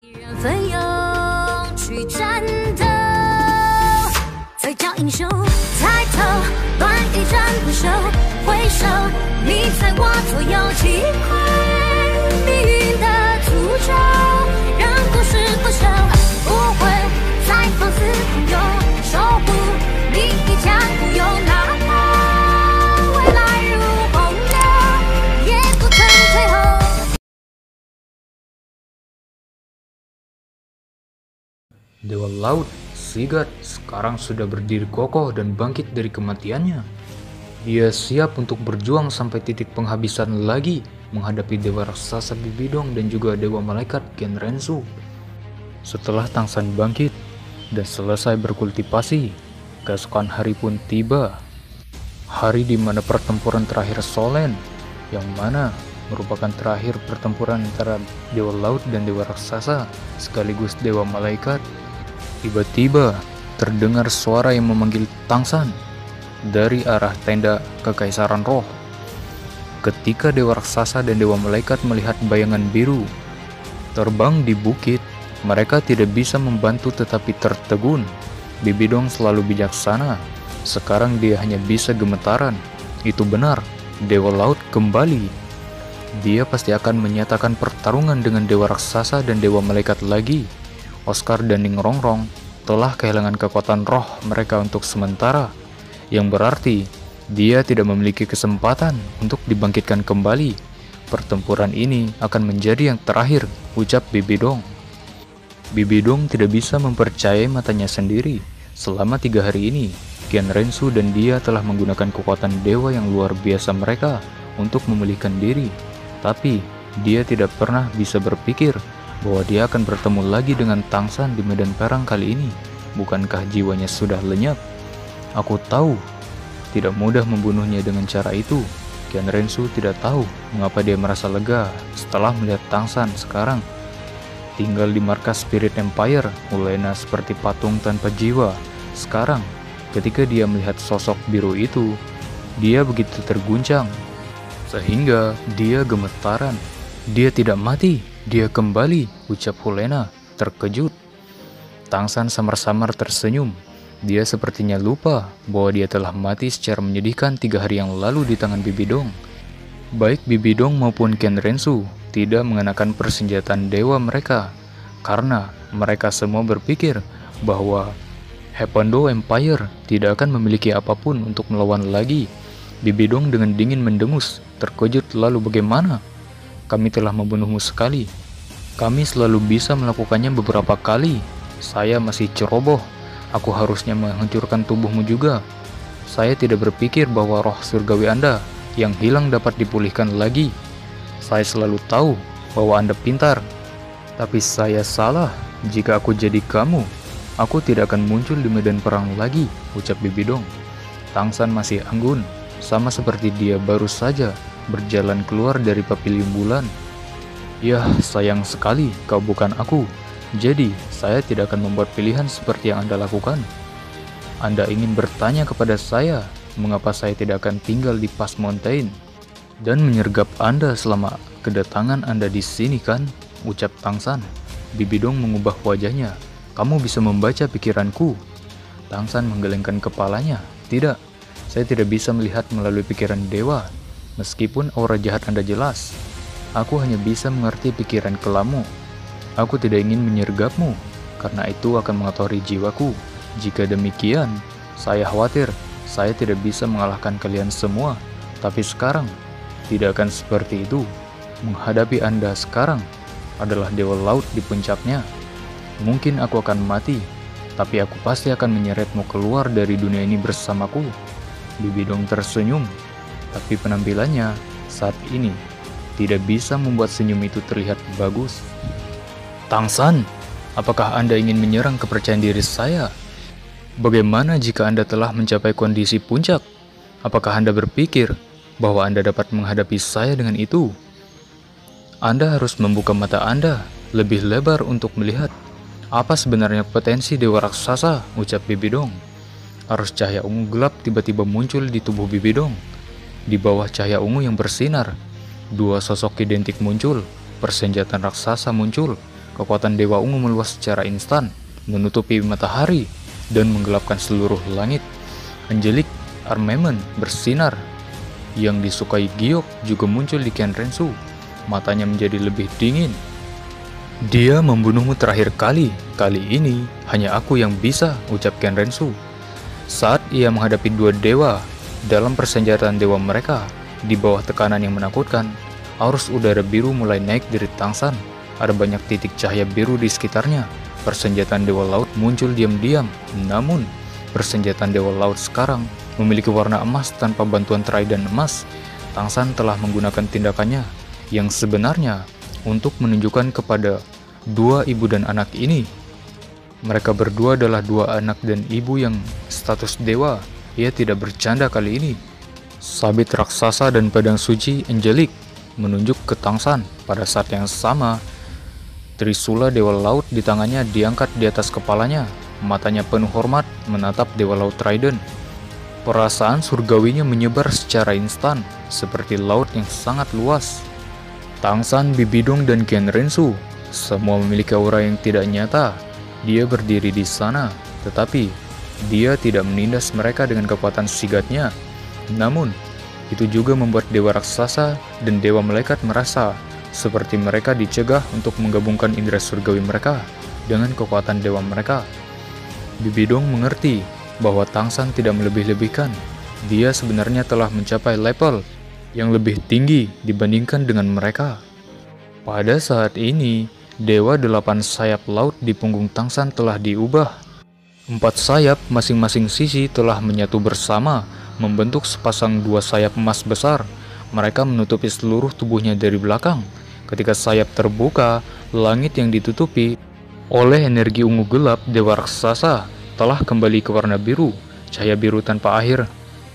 奋勇去战斗，才叫英雄。抬头，乱一战不休，回首，你在我左右，击溃命运的诅咒，让故事不朽，不会再放肆勇守护你的江湖，有哪怕未来如洪流，也不曾退后。Dewa Laut, Sigurd, sekarang sudah berdiri kokoh dan bangkit dari kematiannya. Dia siap untuk berjuang sampai titik penghabisan lagi menghadapi Dewa Raksasa Bibidong dan juga Dewa Malaikat Genrensu. Setelah Tangsan bangkit dan selesai berkultivasi, keesokan hari pun tiba. Hari di mana pertempuran terakhir Solen, yang mana merupakan terakhir pertempuran antara Dewa Laut dan Dewa Raksasa sekaligus Dewa Malaikat. Tiba-tiba terdengar suara yang memanggil Tangsan dari arah tenda Kekaisaran Roh. Ketika Dewa Raksasa dan Dewa Malaikat melihat bayangan biru terbang di bukit, mereka tidak bisa membantu tetapi tertegun. Bibidong selalu bijaksana, sekarang dia hanya bisa gemetaran. Itu benar, Dewa Laut kembali. Dia pasti akan menyatakan pertarungan dengan Dewa Raksasa dan Dewa Malaikat lagi. Oscar dan Ningrongrong telah kehilangan kekuatan roh mereka untuk sementara, yang berarti dia tidak memiliki kesempatan untuk dibangkitkan kembali. Pertempuran ini akan menjadi yang terakhir, ucap Bibidong. Bibidong tidak bisa mempercayai matanya sendiri. Selama 3 hari ini, Genrensu dan dia telah menggunakan kekuatan dewa yang luar biasa mereka untuk memulihkan diri. Tapi dia tidak pernah bisa berpikir bahwa dia akan bertemu lagi dengan Tangsan di medan perang kali ini. Bukankah jiwanya sudah lenyap? Aku tahu, tidak mudah membunuhnya dengan cara itu. Genrensu tidak tahu mengapa dia merasa lega setelah melihat Tangsan sekarang tinggal di markas Spirit Empire, Ulena seperti patung tanpa jiwa. Sekarang, ketika dia melihat sosok biru itu, dia begitu terguncang sehingga dia gemetaran. Dia tidak mati, dia kembali, ucap Hulena terkejut. Tangsan samar-samar tersenyum. Dia sepertinya lupa bahwa dia telah mati secara menyedihkan 3 hari yang lalu di tangan Bibidong. Baik Bibidong maupun Genrensu tidak mengenakan persenjataan dewa mereka, karena mereka semua berpikir bahwa Hepando Empire tidak akan memiliki apapun untuk melawan lagi. Bibidong dengan dingin mendengus, terkejut. Lalu bagaimana? Kami telah membunuhmu sekali. Kami selalu bisa melakukannya beberapa kali. Saya masih ceroboh. Aku harusnya menghancurkan tubuhmu juga. Saya tidak berpikir bahwa roh surgawi Anda yang hilang dapat dipulihkan lagi. Saya selalu tahu bahwa Anda pintar. Tapi saya salah. Jika aku jadi kamu, aku tidak akan muncul di medan perang lagi, ucap Bibidong. Tangsan masih anggun, sama seperti dia baru saja berjalan keluar dari pavilion bulan. Yah, sayang sekali kau bukan aku. Jadi, saya tidak akan membuat pilihan seperti yang Anda lakukan. Anda ingin bertanya kepada saya, mengapa saya tidak akan tinggal di Pas Mountain dan menyergap Anda selama kedatangan Anda di sini kan? Ucap Tangsan. Bibidong mengubah wajahnya. Kamu bisa membaca pikiranku. Tangsan menggelengkan kepalanya. Tidak, saya tidak bisa melihat melalui pikiran dewa. Meskipun aura jahat Anda jelas, aku hanya bisa mengerti pikiran kelamu. Aku tidak ingin menyergapmu, karena itu akan mengotori jiwaku. Jika demikian, saya khawatir saya tidak bisa mengalahkan kalian semua. Tapi sekarang, tidak akan seperti itu. Menghadapi Anda sekarang adalah Dewa Laut di puncaknya. Mungkin aku akan mati, tapi aku pasti akan menyeretmu keluar dari dunia ini bersamaku. Bibidong tersenyum, tapi penampilannya saat ini tidak bisa membuat senyum itu terlihat bagus. Tangsan, apakah Anda ingin menyerang kepercayaan diri saya? Bagaimana jika Anda telah mencapai kondisi puncak? Apakah Anda berpikir bahwa Anda dapat menghadapi saya dengan itu? Anda harus membuka mata Anda lebih lebar untuk melihat apa sebenarnya potensi Dewa Raksasa, ucap Bibidong. Arus cahaya ungu gelap tiba-tiba muncul di tubuh Bibidong. Di bawah cahaya ungu yang bersinar, 2 sosok identik muncul. Persenjataan raksasa muncul, kekuatan Dewa Ungu meluas secara instan, menutupi matahari, dan menggelapkan seluruh langit. Angelic Armament bersinar. Yang disukai Giok juga muncul di Ken Rensu. Matanya menjadi lebih dingin. Dia membunuhmu terakhir kali. Kali ini hanya aku yang bisa, ucap Ken Rensu. Saat ia menghadapi dua dewa dalam persenjataan dewa mereka, di bawah tekanan yang menakutkan, arus udara biru mulai naik dari Tangsan. Ada banyak titik cahaya biru di sekitarnya. Persenjataan Dewa Laut muncul diam-diam. Namun, persenjataan Dewa Laut sekarang memiliki warna emas tanpa bantuan Trident emas. Tangsan telah menggunakan tindakannya yang sebenarnya untuk menunjukkan kepada dua ibu dan anak ini. Mereka berdua adalah dua anak dan ibu yang status dewa. Ia tidak bercanda kali ini. Sabit raksasa dan pedang suci Angelic menunjuk ke Tangsan. Pada saat yang sama, Trisula Dewa Laut di tangannya diangkat di atas kepalanya. Matanya penuh hormat menatap Dewa Laut Trident. Perasaan surgawinya menyebar secara instan, seperti laut yang sangat luas. Tangsan, Bibidong, dan Ken Rensu semua memiliki aura yang tidak nyata. Dia berdiri di sana, tetapi dia tidak menindas mereka dengan kekuatan sigatnya. Namun, itu juga membuat dewa raksasa dan dewa malaikat merasa seperti mereka dicegah untuk menggabungkan indera surgawi mereka dengan kekuatan dewa mereka. Bibidong mengerti bahwa Tangsan tidak melebih-lebihkan. Dia sebenarnya telah mencapai level yang lebih tinggi dibandingkan dengan mereka. Pada saat ini, Dewa 8 sayap laut di punggung Tangsan telah diubah. 4 sayap masing-masing sisi telah menyatu bersama, membentuk sepasang 2 sayap emas besar. Mereka menutupi seluruh tubuhnya dari belakang. Ketika sayap terbuka, langit yang ditutupi oleh energi ungu gelap dewa raksasa telah kembali ke warna biru. Cahaya biru tanpa akhir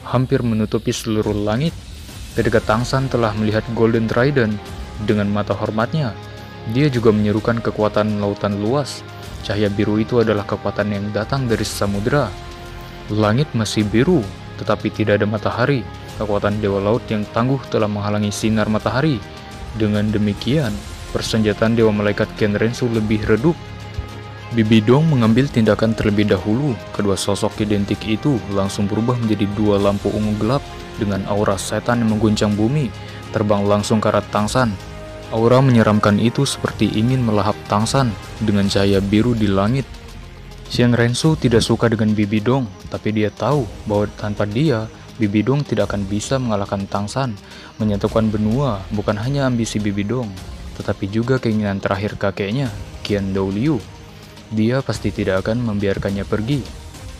hampir menutupi seluruh langit. Ketika Tangsan telah melihat Golden Trident dengan mata hormatnya, dia juga menyerukan kekuatan lautan luas. Cahaya biru itu adalah kekuatan yang datang dari samudera. Langit masih biru, tetapi tidak ada matahari. Kekuatan dewa laut yang tangguh telah menghalangi sinar matahari. Dengan demikian, persenjataan dewa malaikat Ken Rensu lebih redup. Bibidong mengambil tindakan terlebih dahulu. Kedua sosok identik itu langsung berubah menjadi 2 lampu ungu gelap dengan aura setan yang mengguncang bumi, terbang langsung ke arah Tangsan. Aura menyeramkan itu seperti ingin melahap Tangsan dengan cahaya biru di langit. Ken Rensu tidak suka dengan Bibidong, tapi dia tahu bahwa tanpa dia, Bibidong tidak akan bisa mengalahkan Tangsan. Menyatukan benua bukan hanya ambisi Bibidong, tetapi juga keinginan terakhir kakeknya, Qian Douliu. Dia pasti tidak akan membiarkannya pergi.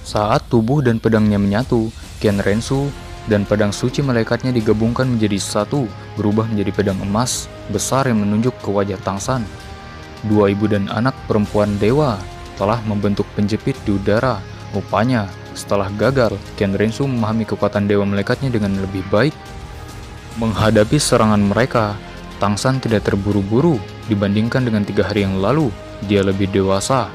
Saat tubuh dan pedangnya menyatu, Ken Rensu dan pedang suci malaikatnya digabungkan menjadi satu, berubah menjadi pedang emas besar yang menunjuk ke wajah Tangsan. 2 ibu dan anak perempuan dewa telah membentuk penjepit di udara. Rupanya, setelah gagal, Ken Rensu memahami kekuatan dewa malaikatnya dengan lebih baik. Menghadapi serangan mereka, Tangsan tidak terburu-buru dibandingkan dengan 3 hari yang lalu. Dia lebih dewasa.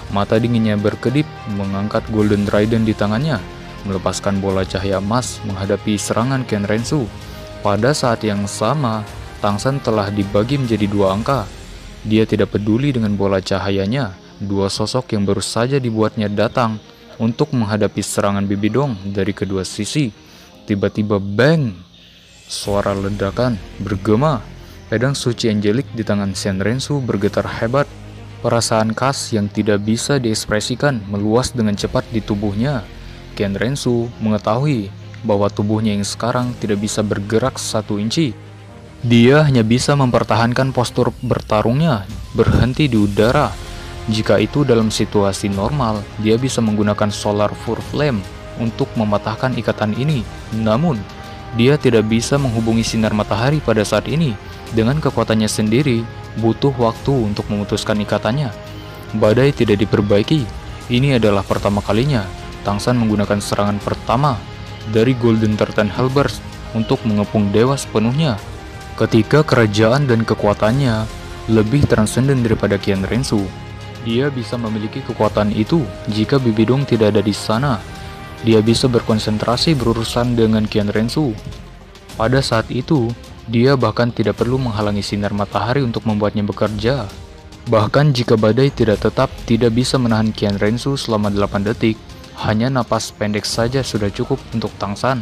Mata dinginnya berkedip, mengangkat Golden Trident di tangannya, melepaskan bola cahaya emas menghadapi serangan Ken Rensu. Pada saat yang sama, Tangsan telah dibagi menjadi 2 angka. Dia tidak peduli dengan bola cahayanya. 2 sosok yang baru saja dibuatnya datang untuk menghadapi serangan Bibidong dari kedua sisi. Tiba-tiba bang! Suara ledakan bergema. Pedang suci Angelic di tangan Ken Rensu bergetar hebat. Perasaan khas yang tidak bisa diekspresikan meluas dengan cepat di tubuhnya. Ken Rensu mengetahui bahwa tubuhnya yang sekarang tidak bisa bergerak 1 inci. Dia hanya bisa mempertahankan postur bertarungnya, berhenti di udara. Jika itu dalam situasi normal, dia bisa menggunakan Solar Fur Flame untuk mematahkan ikatan ini. Namun, dia tidak bisa menghubungi sinar matahari pada saat ini. Dengan kekuatannya sendiri, butuh waktu untuk memutuskan ikatannya. Badai tidak diperbaiki. Ini adalah pertama kalinya Tangsan menggunakan serangan pertama dari Golden Titan Hellburst untuk mengepung dewa sepenuhnya. Ketika kerajaan dan kekuatannya lebih transenden daripada Ken Rensu, dia bisa memiliki kekuatan itu jika Bibidong tidak ada di sana. Dia bisa berkonsentrasi berurusan dengan Ken Rensu. Pada saat itu, dia bahkan tidak perlu menghalangi sinar matahari untuk membuatnya bekerja. Bahkan jika badai tidak bisa menahan Qian Rensu selama 8 detik, hanya napas pendek saja sudah cukup untuk Tangsan.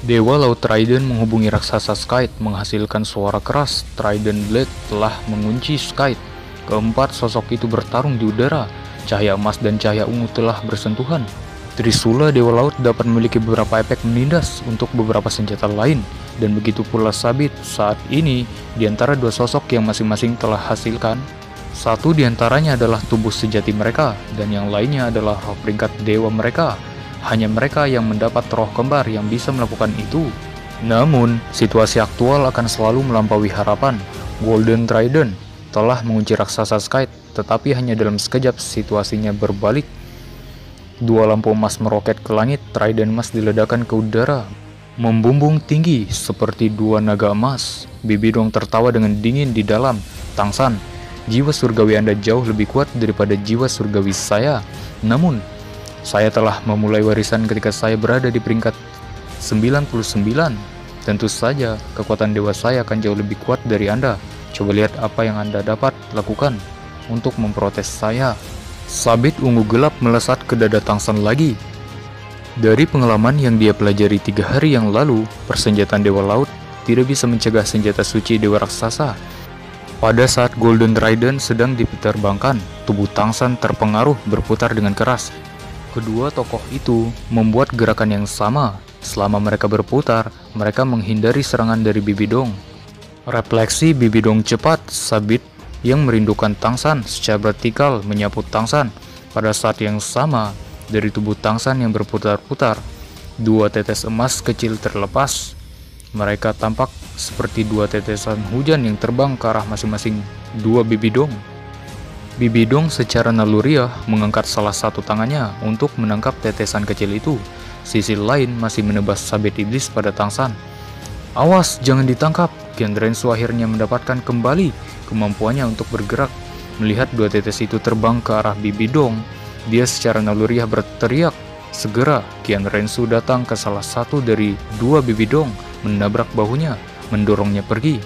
Dewa Laut Trident menghubungi raksasa Skite menghasilkan suara keras. Trident Blade telah mengunci Skite. Keempat sosok itu bertarung di udara. Cahaya emas dan cahaya ungu telah bersentuhan. Trisula Dewa Laut dapat memiliki beberapa efek menindas untuk beberapa senjata lain, dan begitu pula Sabit saat ini di antara dua sosok yang masing-masing telah hasilkan. Satu di antaranya adalah tubuh sejati mereka, dan yang lainnya adalah roh peringkat dewa mereka. Hanya mereka yang mendapat roh kembar yang bisa melakukan itu. Namun, situasi aktual akan selalu melampaui harapan. Golden Trident telah mengunci raksasa Skite, tetapi hanya dalam sekejap situasinya berbalik. Dua lampu emas meroket ke langit, Trident emas diledakkan ke udara, membumbung tinggi seperti dua naga emas. Bibidong tertawa dengan dingin di dalam. Tangsan, jiwa surgawi Anda jauh lebih kuat daripada jiwa surgawi saya. Namun, saya telah memulai warisan ketika saya berada di peringkat 99. Tentu saja, kekuatan dewa saya akan jauh lebih kuat dari Anda. Coba lihat apa yang Anda dapat lakukan untuk memprotes saya. Sabit ungu gelap melesat ke dada Tangsan lagi. Dari pengalaman yang dia pelajari 3 hari yang lalu, persenjataan Dewa Laut tidak bisa mencegah senjata suci Dewa Raksasa. Pada saat Golden Trident sedang diterbangkan, tubuh Tangsan terpengaruh berputar dengan keras. Kedua tokoh itu membuat gerakan yang sama. Selama mereka berputar, mereka menghindari serangan dari Bibidong. Refleksi Bibidong cepat. Sabit yang merindukan Tangsan secara vertikal menyapu Tangsan. Pada saat yang sama, dari tubuh Tangsan yang berputar-putar, dua tetes emas kecil terlepas. Mereka tampak seperti dua tetesan hujan yang terbang ke arah masing-masing dua Bibidong. Bibidong secara naluriah mengangkat salah satu tangannya untuk menangkap tetesan kecil itu. Sisi lain masih menebas sabit iblis pada Tangsan. Awas, jangan ditangkap. Qian Rensu akhirnya mendapatkan kembali kemampuannya untuk bergerak. Melihat dua tetes itu terbang ke arah Bibidong, dia secara naluriah berteriak. Segera Qian Rensu datang ke salah satu dari dua Bibidong, menabrak bahunya, mendorongnya pergi.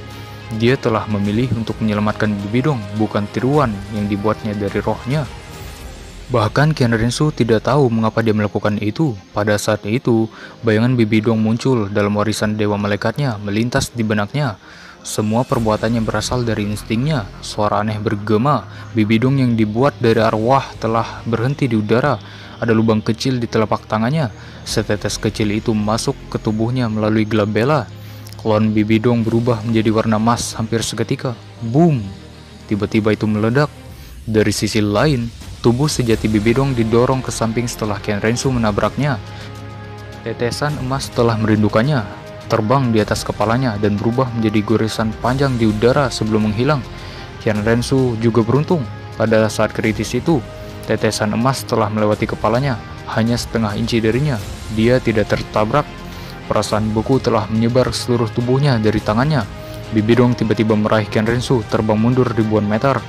Dia telah memilih untuk menyelamatkan Bibidong, bukan tiruan yang dibuatnya dari rohnya. Bahkan Qian Rensu tidak tahu mengapa dia melakukan itu. Pada saat itu, bayangan Bibidong muncul dalam warisan dewa malaikatnya melintas di benaknya. Semua perbuatannya berasal dari instingnya. Suara aneh bergema. Bibidong yang dibuat dari arwah telah berhenti di udara. Ada lubang kecil di telapak tangannya. Setetes kecil itu masuk ke tubuhnya melalui glabella. Klon Bibidong berubah menjadi warna emas hampir seketika. Boom! Tiba-tiba itu meledak. Dari sisi lain, tubuh sejati Bibidong didorong ke samping setelah Qian Rensu menabraknya. Tetesan emas telah merindukannya, terbang di atas kepalanya dan berubah menjadi goresan panjang di udara sebelum menghilang. Qian Rensu juga beruntung. Pada saat kritis itu, tetesan emas telah melewati kepalanya, hanya setengah inci darinya. Dia tidak tertabrak. Perasaan beku telah menyebar seluruh tubuhnya dari tangannya. Bibidong tiba-tiba meraih Qian Rensu, terbang mundur ribuan meter.